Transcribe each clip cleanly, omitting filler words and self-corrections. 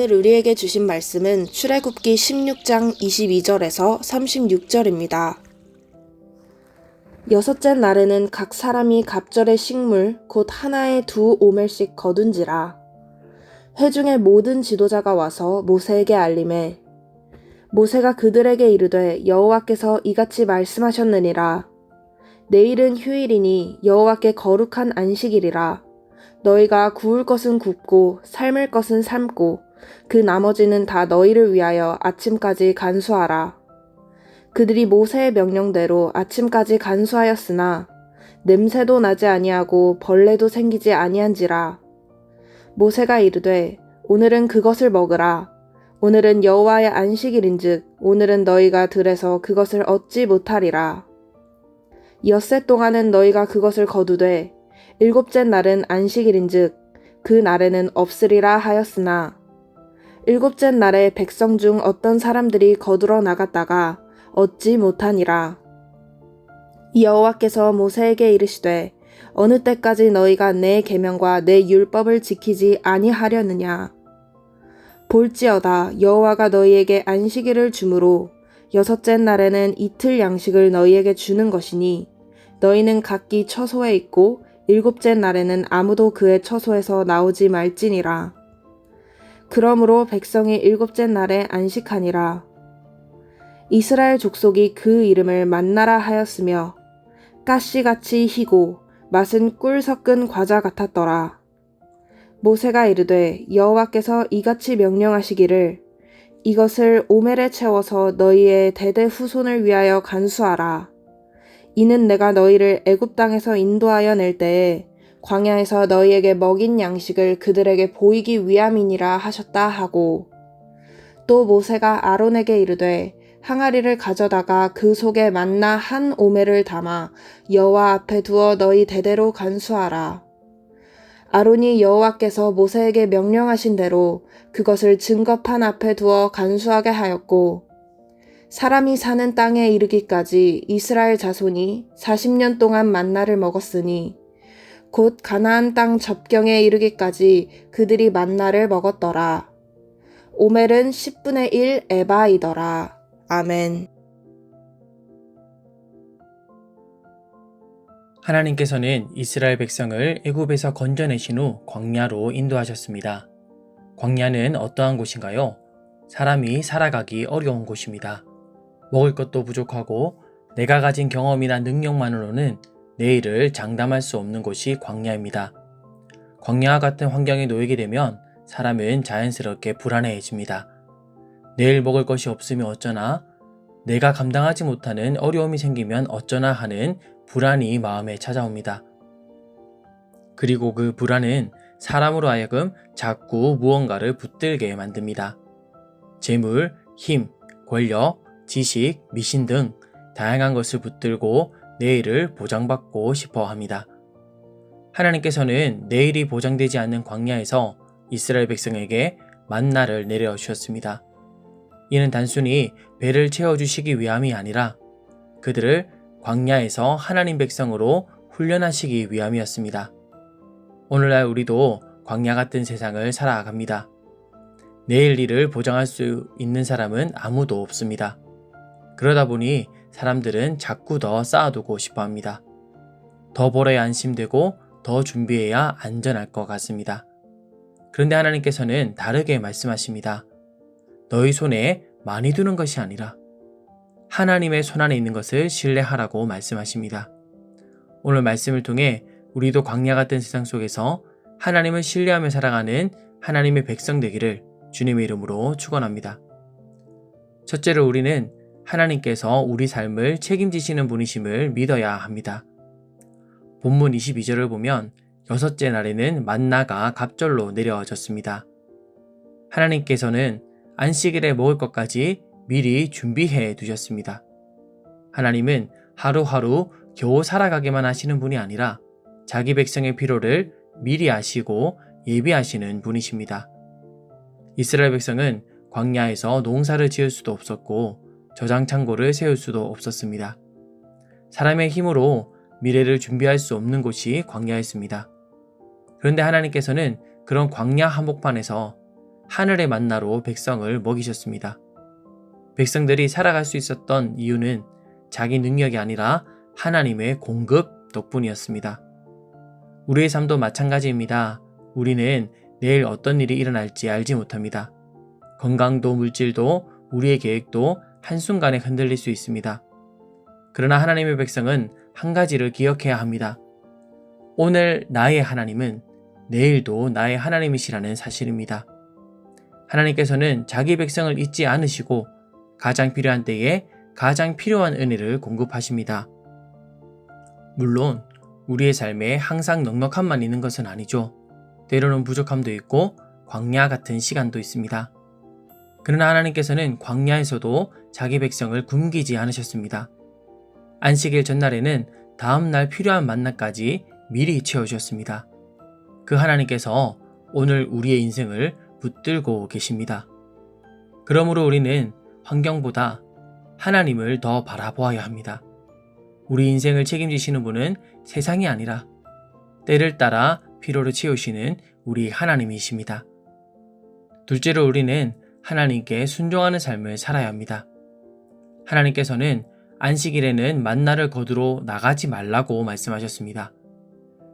오늘 우리에게 주신 말씀은 출애굽기 16장 22절에서 36절입니다. 여섯째 날에는 각 사람이 갑절의 식물 곧 하나에 2오멜씩 거둔지라. 회중의 모든 지도자가 와서 모세에게 알림해 모세가 그들에게 이르되 여호와께서 이같이 말씀하셨느니라. 내일은 휴일이니 여호와께 거룩한 안식일이라. 너희가 구울 것은 굽고 삶을 것은 삶고 그 나머지는 다 너희를 위하여 아침까지 간수하라. 그들이 모세의 명령대로 아침까지 간수하였으나 냄새도 나지 아니하고 벌레도 생기지 아니한지라. 모세가 이르되 오늘은 그것을 먹으라. 오늘은 여호와의 안식일인즉 오늘은 너희가 들에서 그것을 얻지 못하리라. 엿새 동안은 너희가 그것을 거두되 일곱째 날은 안식일인즉 그 날에는 없으리라 하였으나 일곱째 날에 백성 중 어떤 사람들이 거두러 나갔다가 얻지 못하니라. 여호와께서 모세에게 이르시되 어느 때까지 너희가 내 계명과 내 율법을 지키지 아니하려느냐. 볼지어다 여호와가 너희에게 안식일을 주므로 여섯째 날에는 이틀 양식을 너희에게 주는 것이니 너희는 각기 처소에 있고 일곱째 날에는 아무도 그의 처소에서 나오지 말지니라. 그러므로 백성이 일곱째 날에 안식하니라. 이스라엘 족속이 그 이름을 만나라 하였으며 가시같이 희고 맛은 꿀 섞은 과자 같았더라. 모세가 이르되 여호와께서 이같이 명령하시기를 이것을 오멜에 채워서 너희의 대대 후손을 위하여 간수하라. 이는 내가 너희를 애굽 땅에서 인도하여 낼 때에 광야에서 너희에게 먹인 양식을 그들에게 보이기 위함이니라 하셨다 하고 또 모세가 아론에게 이르되 항아리를 가져다가 그 속에 만나 1오멜을 담아 여호와 앞에 두어 너희 대대로 간수하라. 아론이 여호와께서 모세에게 명령하신 대로 그것을 증거판 앞에 두어 간수하게 하였고 사람이 사는 땅에 이르기까지 이스라엘 자손이 40년 동안 만나를 먹었으니 곧 가나안 땅 접경에 이르기까지 그들이 만나를 먹었더라. 오멜은 10분의 1 에바이더라. 아멘. 하나님께서는 이스라엘 백성을 애굽에서 건져내신 후 광야로 인도하셨습니다. 광야는 어떠한 곳인가요? 사람이 살아가기 어려운 곳입니다. 먹을 것도 부족하고 내가 가진 경험이나 능력만으로는 내일을 장담할 수 없는 곳이 광야입니다. 광야와 같은 환경에 놓이게 되면 사람은 자연스럽게 불안해집니다. 내일 먹을 것이 없으면 어쩌나, 내가 감당하지 못하는 어려움이 생기면 어쩌나 하는 불안이 마음에 찾아옵니다. 그리고 그 불안은 사람으로 하여금 자꾸 무언가를 붙들게 만듭니다. 재물, 힘, 권력, 지식, 미신 등 다양한 것을 붙들고 내일을 보장받고 싶어 합니다. 하나님께서는 내일이 보장되지 않는 광야에서 이스라엘 백성에게 만나를 내려 주셨습니다. 이는 단순히 배를 채워주시기 위함이 아니라 그들을 광야에서 하나님 백성으로 훈련하시기 위함이었습니다. 오늘날 우리도 광야 같은 세상을 살아갑니다. 내일 일을 보장할 수 있는 사람은 아무도 없습니다. 그러다 보니 사람들은 자꾸 더 쌓아두고 싶어 합니다. 더 벌어야 안심되고 더 준비해야 안전할 것 같습니다. 그런데 하나님께서는 다르게 말씀하십니다. 너희 손에 많이 두는 것이 아니라 하나님의 손 안에 있는 것을 신뢰하라고 말씀하십니다. 오늘 말씀을 통해 우리도 광야 같은 세상 속에서 하나님을 신뢰하며 살아가는 하나님의 백성 되기를 주님의 이름으로 축원합니다. 첫째로 우리는 하나님께서 우리 삶을 책임지시는 분이심을 믿어야 합니다. 본문 22절을 보면 여섯째 날에는 만나가 갑절로 내려졌습니다. 하나님께서는 안식일에 먹을 것까지 미리 준비해 두셨습니다. 하나님은 하루하루 겨우 살아가게만 하시는 분이 아니라 자기 백성의 필요를 미리 아시고 예비하시는 분이십니다. 이스라엘 백성은 광야에서 농사를 지을 수도 없었고 저장창고를 세울 수도 없었습니다. 사람의 힘으로 미래를 준비할 수 없는 곳이 광야였습니다. 그런데 하나님께서는 그런 광야 한복판에서 하늘의 만나로 백성을 먹이셨습니다. 백성들이 살아갈 수 있었던 이유는 자기 능력이 아니라 하나님의 공급 덕분이었습니다. 우리의 삶도 마찬가지입니다. 우리는 내일 어떤 일이 일어날지 알지 못합니다. 건강도 물질도 우리의 계획도 한순간에 흔들릴 수 있습니다. 그러나 하나님의 백성은 한 가지를 기억해야 합니다. 오늘 나의 하나님은 내일도 나의 하나님이시라는 사실입니다. 하나님께서는 자기 백성을 잊지 않으시고 가장 필요한 때에 가장 필요한 은혜를 공급하십니다. 물론 우리의 삶에 항상 넉넉함만 있는 것은 아니죠. 때로는 부족함도 있고 광야 같은 시간도 있습니다. 그러나 하나님께서는 광야에서도 자기 백성을 굶기지 않으셨습니다. 안식일 전날에는 다음 날 필요한 만나까지 미리 채워주셨습니다. 그 하나님께서 오늘 우리의 인생을 붙들고 계십니다. 그러므로 우리는 환경보다 하나님을 더 바라보아야 합니다. 우리 인생을 책임지시는 분은 세상이 아니라 때를 따라 필요를 채우시는 우리 하나님이십니다. 둘째로 우리는 하나님께 순종하는 삶을 살아야 합니다. 하나님께서는 안식일에는 만나를 거두러 나가지 말라고 말씀하셨습니다.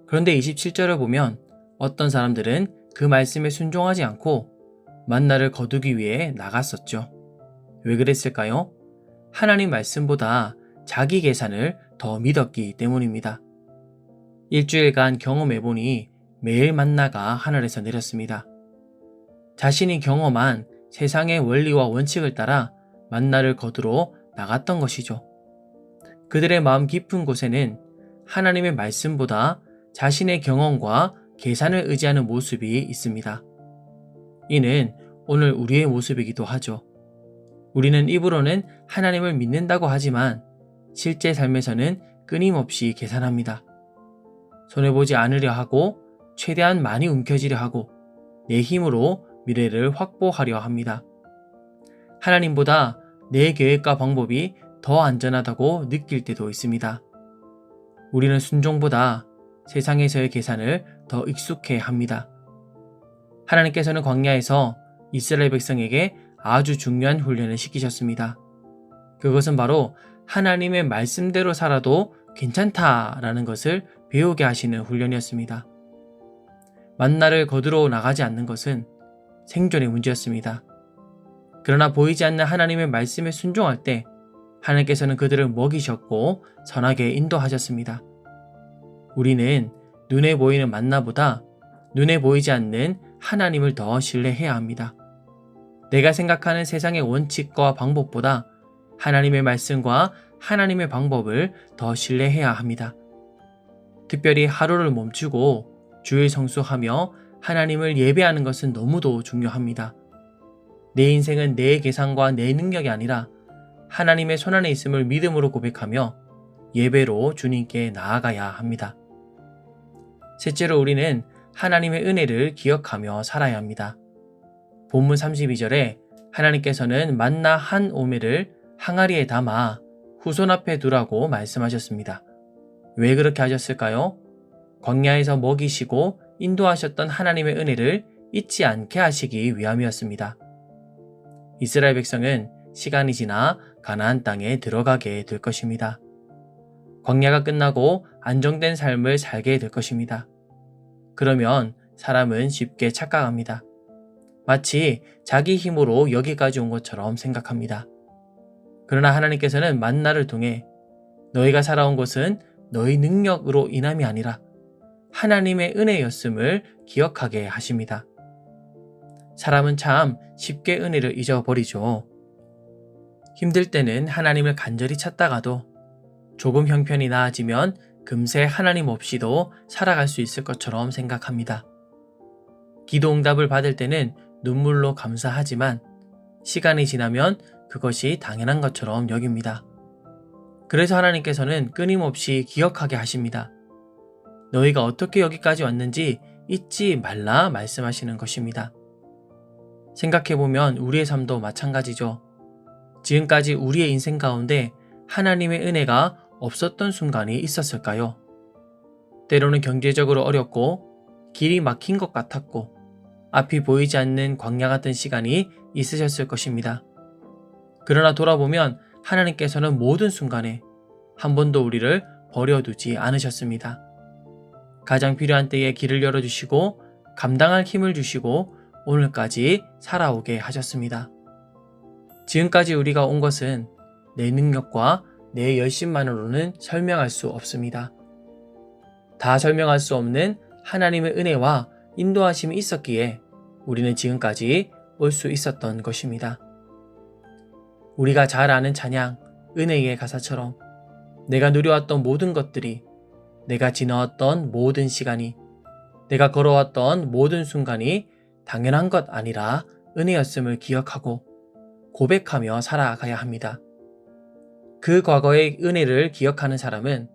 그런데 27절을 보면 어떤 사람들은 그 말씀에 순종하지 않고 만나를 거두기 위해 나갔었죠. 왜 그랬을까요? 하나님 말씀보다 자기 계산을 더 믿었기 때문입니다. 일주일간 경험해보니 매일 만나가 하늘에서 내렸습니다. 자신이 경험한 세상의 원리와 원칙을 따라 만나를 거두러 나갔던 것이죠. 그들의 마음 깊은 곳에는 하나님의 말씀보다 자신의 경험과 계산을 의지하는 모습이 있습니다. 이는 오늘 우리의 모습이기도 하죠. 우리는 입으로는 하나님을 믿는다고 하지만 실제 삶에서는 끊임없이 계산합니다. 손해보지 않으려 하고 최대한 많이 움켜쥐려 하고 내 힘으로 미래를 확보하려 합니다. 하나님보다 내 계획과 방법이 더 안전하다고 느낄 때도 있습니다. 우리는 순종보다 세상에서의 계산을 더 익숙해 합니다. 하나님께서는 광야에서 이스라엘 백성에게 아주 중요한 훈련을 시키셨습니다. 그것은 바로 하나님의 말씀대로 살아도 괜찮다라는 것을 배우게 하시는 훈련이었습니다. 만나를 거두러 나가지 않는 것은 생존의 문제였습니다. 그러나 보이지 않는 하나님의 말씀에 순종할 때 하나님께서는 그들을 먹이셨고 선하게 인도하셨습니다. 우리는 눈에 보이는 만나보다 눈에 보이지 않는 하나님을 더 신뢰해야 합니다. 내가 생각하는 세상의 원칙과 방법보다 하나님의 말씀과 하나님의 방법을 더 신뢰해야 합니다. 특별히 하루를 멈추고 주일 성수하며 하나님을 예배하는 것은 너무도 중요합니다. 내 인생은 내 계산과 내 능력이 아니라 하나님의 손안에 있음을 믿음으로 고백하며 예배로 주님께 나아가야 합니다. 셋째로 우리는 하나님의 은혜를 기억하며 살아야 합니다. 본문 32절에 하나님께서는 만나 한 오멜을 항아리에 담아 후손 앞에 두라고 말씀하셨습니다. 왜 그렇게 하셨을까요? 광야에서 먹이시고 인도하셨던 하나님의 은혜를 잊지 않게 하시기 위함이었습니다. 이스라엘 백성은 시간이 지나 가나안 땅에 들어가게 될 것입니다. 광야가 끝나고 안정된 삶을 살게 될 것입니다. 그러면 사람은 쉽게 착각합니다. 마치 자기 힘으로 여기까지 온 것처럼 생각합니다. 그러나 하나님께서는 만나를 통해 너희가 살아온 것은 너희 능력으로 인함이 아니라 하나님의 은혜였음을 기억하게 하십니다. 사람은 참 쉽게 은혜를 잊어버리죠. 힘들 때는 하나님을 간절히 찾다가도 조금 형편이 나아지면 금세 하나님 없이도 살아갈 수 있을 것처럼 생각합니다. 기도 응답을 받을 때는 눈물로 감사하지만 시간이 지나면 그것이 당연한 것처럼 여깁니다. 그래서 하나님께서는 끊임없이 기억하게 하십니다. 너희가 어떻게 여기까지 왔는지 잊지 말라 말씀하시는 것입니다. 생각해보면 우리의 삶도 마찬가지죠. 지금까지 우리의 인생 가운데 하나님의 은혜가 없었던 순간이 있었을까요? 때로는 경제적으로 어렵고 길이 막힌 것 같았고 앞이 보이지 않는 광야 같은 시간이 있으셨을 것입니다. 그러나 돌아보면 하나님께서는 모든 순간에 한 번도 우리를 버려두지 않으셨습니다. 가장 필요한 때에 길을 열어주시고 감당할 힘을 주시고 오늘까지 살아오게 하셨습니다. 지금까지 우리가 온 것은 내 능력과 내 열심만으로는 설명할 수 없습니다. 다 설명할 수 없는 하나님의 은혜와 인도하심이 있었기에 우리는 지금까지 올 수 있었던 것입니다. 우리가 잘 아는 찬양, 은혜의 가사처럼 내가 누려왔던 모든 것들이, 내가 지나왔던 모든 시간이, 내가 걸어왔던 모든 순간이 당연한 것 아니라 은혜였음을 기억하고 고백하며 살아가야 합니다. 그 과거의 은혜를 기억하는 사람은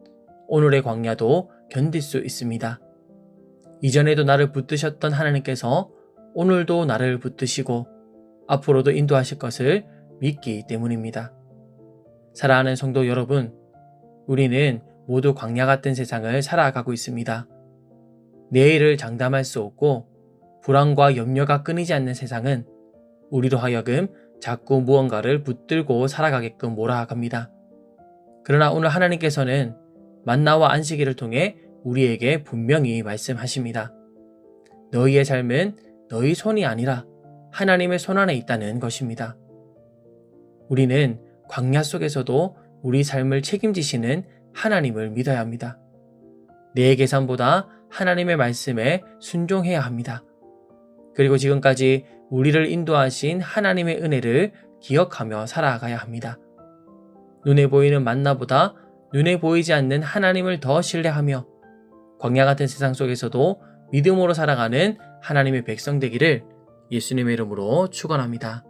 오늘의 광야도 견딜 수 있습니다. 이전에도 나를 붙드셨던 하나님께서 오늘도 나를 붙드시고 앞으로도 인도하실 것을 믿기 때문입니다. 사랑하는 성도 여러분, 우리는 모두 광야 같은 세상을 살아가고 있습니다. 내일을 장담할 수 없고 불안과 염려가 끊이지 않는 세상은 우리로 하여금 자꾸 무언가를 붙들고 살아가게끔 몰아갑니다. 그러나 오늘 하나님께서는 만나와 안식일을 통해 우리에게 분명히 말씀하십니다. 너희의 삶은 너희 손이 아니라 하나님의 손 안에 있다는 것입니다. 우리는 광야 속에서도 우리 삶을 책임지시는 하나님을 믿어야 합니다. 내 계산보다 하나님의 말씀에 순종해야 합니다. 그리고 지금까지 우리를 인도하신 하나님의 은혜를 기억하며 살아가야 합니다. 눈에 보이는 만나보다 눈에 보이지 않는 하나님을 더 신뢰하며 광야 같은 세상 속에서도 믿음으로 살아가는 하나님의 백성 되기를 예수님의 이름으로 축원합니다.